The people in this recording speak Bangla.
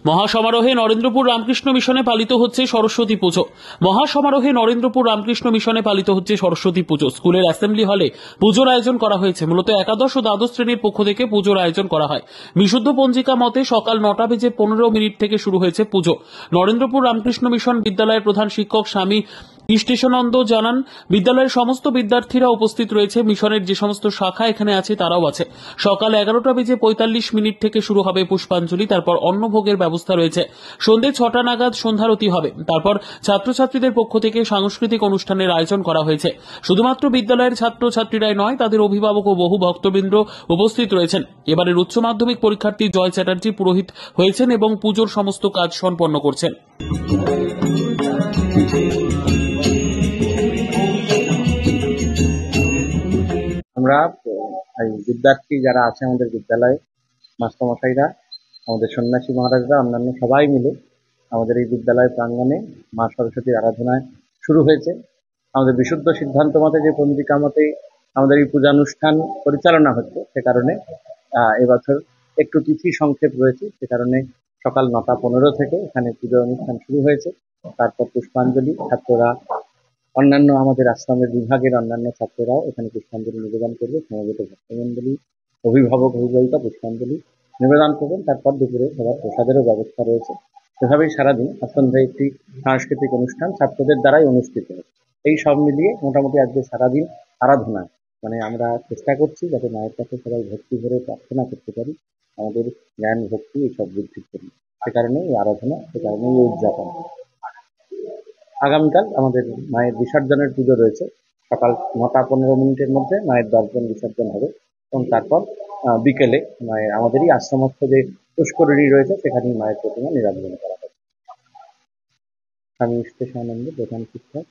মহাসমারোহে নরেন্দ্রপুর রামকৃষ্ণ মিশনে পালিত হচ্ছে সরস্বতী পুজো। মহাসমারোহে নরেন্দ্রপুর রামকৃষ্ণ মিশনে পালিত হচ্ছে সরস্বতী পুজো। স্কুলের অ্যাসেম্বলি হলে পুজোর আয়োজন করা হয়েছে। মূলত একাদশ ও দ্বাদশ শ্রেণীর পক্ষ থেকে পুজোর আয়োজন করা হয়। বিশুদ্ধ পঞ্জিকা মতে সকাল 9:15 থেকে শুরু হয়েছে পুজো। নরেন্দ্রপুর রামকৃষ্ণ মিশন বিদ্যালয়ের প্রধান শিক্ষক স্বামী কৃষ্ণেশানন্দ জানান, বিদ্যালয়ের সমস্ত বিদ্যার্থীরা উপস্থিত রয়েছে। মিশনের যে সমস্ত শাখা এখানে আছে তারাও আছে। সকাল 11:45 থেকে শুরু হবে পুষ্পাঞ্জলি, তারপর অন্নভোগের ব্যবস্থা রয়েছে। সন্ধ্যে 6টা নাগাদ সন্ধ্যারতি হবে। তারপর ছাত্রছাত্রীদের পক্ষ থেকে সাংস্কৃতিক অনুষ্ঠানের আয়োজন করা হয়েছে। শুধুমাত্র বিদ্যালয়ের ছাত্রছাত্রীরাই নয়, তাদের অভিভাবক ও বহু ভক্তবৃন্দ উপস্থিত রয়েছেন। এবারের উচ্চ মাধ্যমিক পরীক্ষার্থী জয় চ্যাটার্জি পুরোহিত হয়েছেন এবং পুজোর সমস্ত কাজ সম্পন্ন করছেন। আমরা বিদ্যার্থী যারা আছে আমাদের বিদ্যালয়ে, মাস্টারমশাইরা, আমাদের সন্ন্যাসী মহারাজরা, অন্যান্য সবাই মিলে আমাদের এই বিদ্যালয় প্রাঙ্গণে মা সরস্বতীর আরাধনায় শুরু হয়েছে। আমাদের বিশুদ্ধ সিদ্ধান্ত মতে যে পঞ্জিকা মতে আমাদের এই পূজানুষ্ঠান পরিচালনা হচ্ছে, সে কারণে এবছর একটু তিথি সংক্ষেপ রয়েছে। সে কারণে সকাল 9:15 থেকে এখানে পুজো অনুষ্ঠান শুরু হয়েছে। তারপর পুষ্পাঞ্জলি, ছাত্ররা, অন্যান্য আমাদের আশ্রমের বিভাগের অন্যান্য ছাত্ররাও এখানে পুষ্পাঞ্জলি নিবেদন করবে। সমবেত ভক্তমণ্ডলী, অভিভাবক অভিভাবিকা পুষ্পাঞ্জলি নিবেদন করবেন। তারপর দুপুরে সবার প্রসাদেরও ব্যবস্থা রয়েছে। এভাবেই সারাদিন সন্ধ্যায় একটি সাংস্কৃতিক অনুষ্ঠান ছাত্রদের দ্বারাই অনুষ্ঠিত হয়। এই সব মিলিয়ে মোটামুটি আজকে সারাদিন আরাধনা, মানে আমরা চেষ্টা করছি যাতে মায়ের কাছে সবাই ভক্তি ভরে প্রার্থনা করতে পারি, আমাদের জ্ঞান ভক্তি এইসব বৃদ্ধির জন্য। সে কারণে এই আরাধনা, সে কারণে এই উদযাপন। আগামীকাল আমাদের মায়ের বিসর্জনের পুজো রয়েছে। সকাল 9:15 মধ্যে মায়ের দর্পণ বিসর্জন হবে এবং তারপর বিকেলে মায়ের আমাদেরই আশ্রমস্থ যে পুষ্করিণী রয়েছে সেখানেই মায়ের প্রতিমা নিরাঞ্জন করা হবে। স্বামী কৃষ্ণেশানন্দ, প্রধান শিক্ষক।